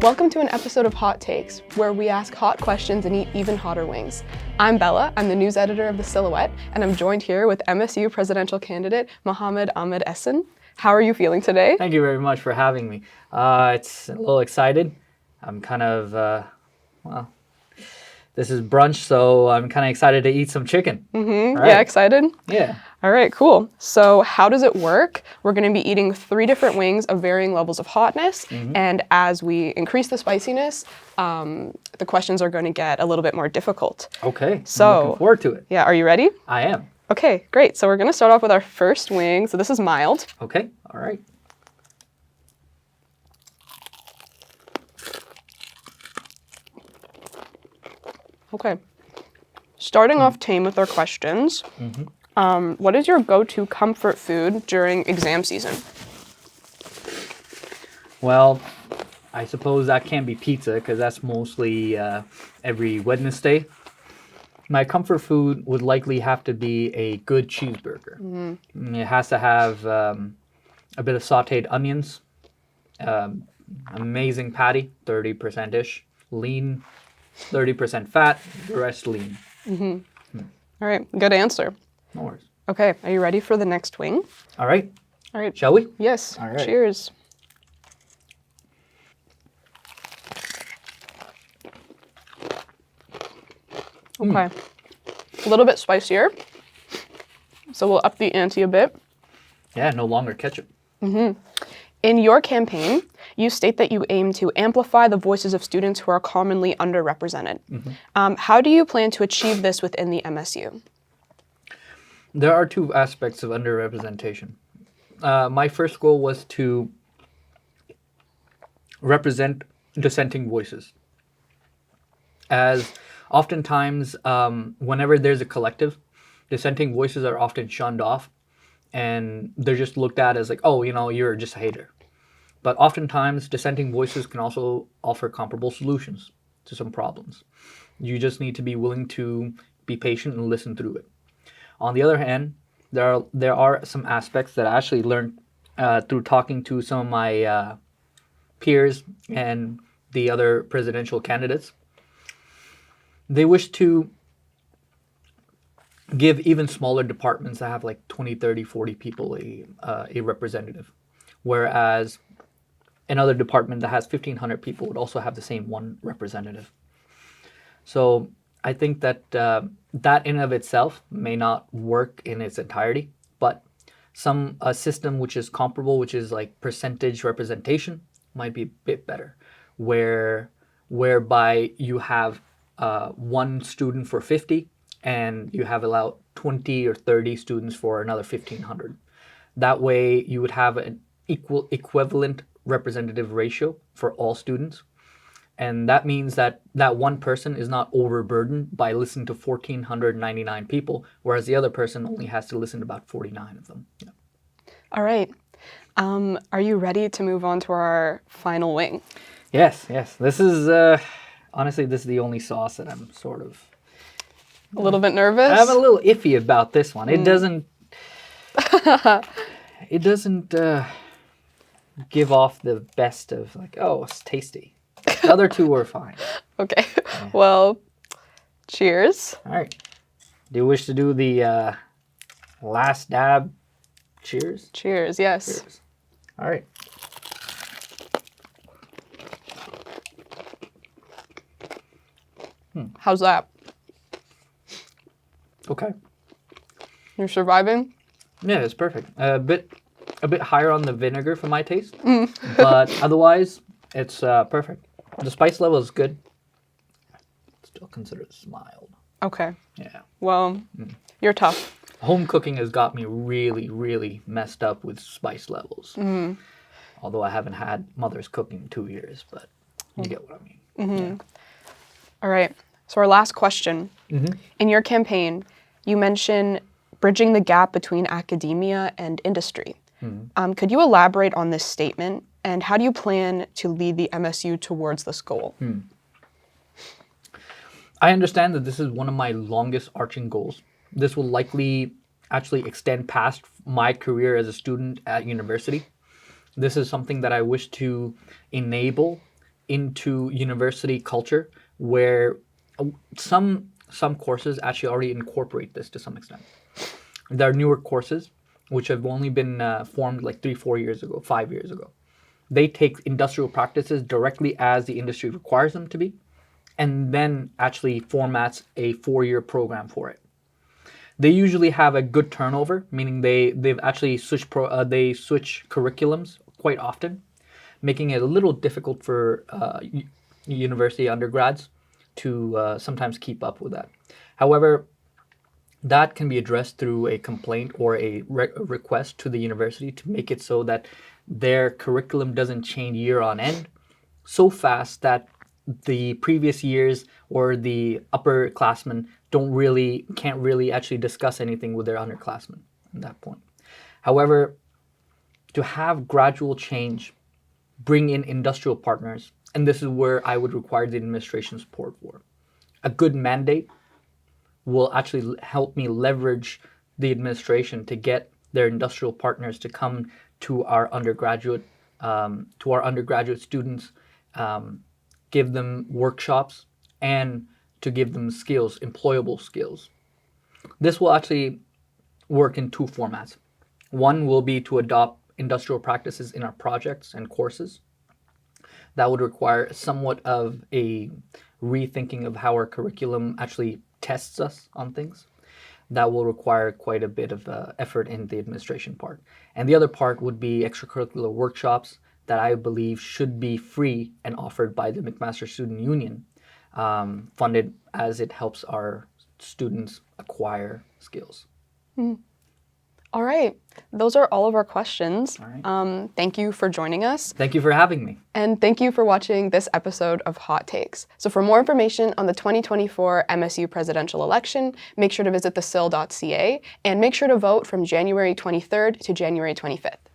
Welcome to an episode of Hot Takes, where we ask hot questions and eat even hotter wings. I'm Bella, I'm the news editor of The Silhouette, and I'm joined here with MSU presidential candidate Muhammad Ammad Ahsan. How are you feeling today? Thank you very much for having me. It's a little excited. I'm kind of, this is brunch, so I'm kind of excited to eat some chicken. Right. Yeah, excited? Yeah. All right, cool. So how does it work? We're going to be eating 3 different wings of varying levels of hotness, and as we increase the spiciness, the questions are going to get a little bit more difficult. Okay, So, I'm looking forward to it. Yeah, are you ready? I am. Okay, great. So we're going to start off with our first wing. So this is mild. Okay, all right. Okay. Starting off tame with our questions. What is your go-to comfort food during exam season? Well, I suppose that can't be pizza because that's mostly every Wednesday. My comfort food would likely have to be a good cheeseburger. It has to have a bit of sautéed onions, amazing patty, 30%-ish, lean, 30% fat, the rest lean. All right, good answer. No worries. Okay, are you ready for the next wing? All right. All right. Shall we? Yes. All right. Cheers. Okay. A little bit spicier. So we'll up the ante a bit. Yeah, no longer ketchup. In your campaign, you state that you aim to amplify the voices of students who are commonly underrepresented. How do you plan to achieve this within the MSU? There are 2 aspects of underrepresentation. My first goal was to represent dissenting voices. As oftentimes, whenever there's a collective, dissenting voices are often shunned off and they're just looked at as like, oh, you know, you're just a hater. But oftentimes, dissenting voices can also offer comparable solutions to some problems. You just need to be willing to be patient and listen through it. On the other hand, there are some aspects that I actually learned through talking to some of my peers and the other presidential candidates. They wish to give even smaller departments that have like 20, 30, 40 people a representative. Whereas another department that has 1,500 people would also have the same one representative. So I think that that in of itself may not work in its entirety, but a system which is comparable, which is like percentage representation, might be a bit better, whereby you have 1 student for 50 and you have allowed 20 or 30 students for another 1,500. That way you would have an equivalent representative ratio for all students. And that means that one person is not overburdened by listening to 1,499 people, whereas the other person only has to listen to about 49 of them. Yeah. All right. Are you ready to move on to our final wing? Yes. This is, honestly, this is the only sauce that I'm sort of... A little bit nervous? I'm a little iffy about this one. It doesn't... it doesn't give off the best of like, oh, it's tasty. The other 2 were fine. Okay. Well, cheers. All right. Do you wish to do the last dab? Cheers? Cheers, yes. Cheers. All right. How's that? Okay. You're surviving? Yeah, it's perfect. A bit higher on the vinegar for my taste, but otherwise, it's perfect. The spice level is good. Still consider this mild. Okay. Yeah. Well, you're tough. Home cooking has got me really, really messed up with spice levels. Although I haven't had mother's cooking in 2 years, but you get what I mean. Yeah. All right. So our last question. In your campaign, you mention bridging the gap between academia and industry. Could you elaborate on this statement, and how do you plan to lead the MSU towards this goal? I understand that this is one of my longest arching goals. This will likely actually extend past my career as a student at university. This is something that I wish to enable into university culture where some courses actually already incorporate this to some extent. There are newer courses which have only been formed like 3-4 years ago, 5 years ago. They take industrial practices directly as the industry requires them to be, and then actually formats a 4-year program for it. They usually have a good turnover, meaning they've actually switched they switch curriculums quite often, making it a little difficult for university undergrads to sometimes keep up with that. However, that can be addressed through a complaint or a request to the university to make it so that their curriculum doesn't change year on end so fast that the previous years or the upperclassmen can't really actually discuss anything with their underclassmen at that point. However, to have gradual change, bring in industrial partners, and this is where I would require the administration support for. A good mandate will actually help me leverage the administration to get their industrial partners to come to our undergraduate students, give them workshops, and to give them skills, employable skills. This will actually work in 2 formats. One will be to adopt industrial practices in our projects and courses. That would require somewhat of a rethinking of how our curriculum actually tests us on things. That will require quite a bit of effort in the administration part. And the other part would be extracurricular workshops that I believe should be free and offered by the McMaster Student Union, funded as it helps our students acquire skills. All right. Those are all of our questions. All right. Thank you for joining us. Thank you for having me. And thank you for watching this episode of Hot Takes. So for more information on the 2024 MSU presidential election, make sure to visit thesil.ca and make sure to vote from January 23rd to January 25th.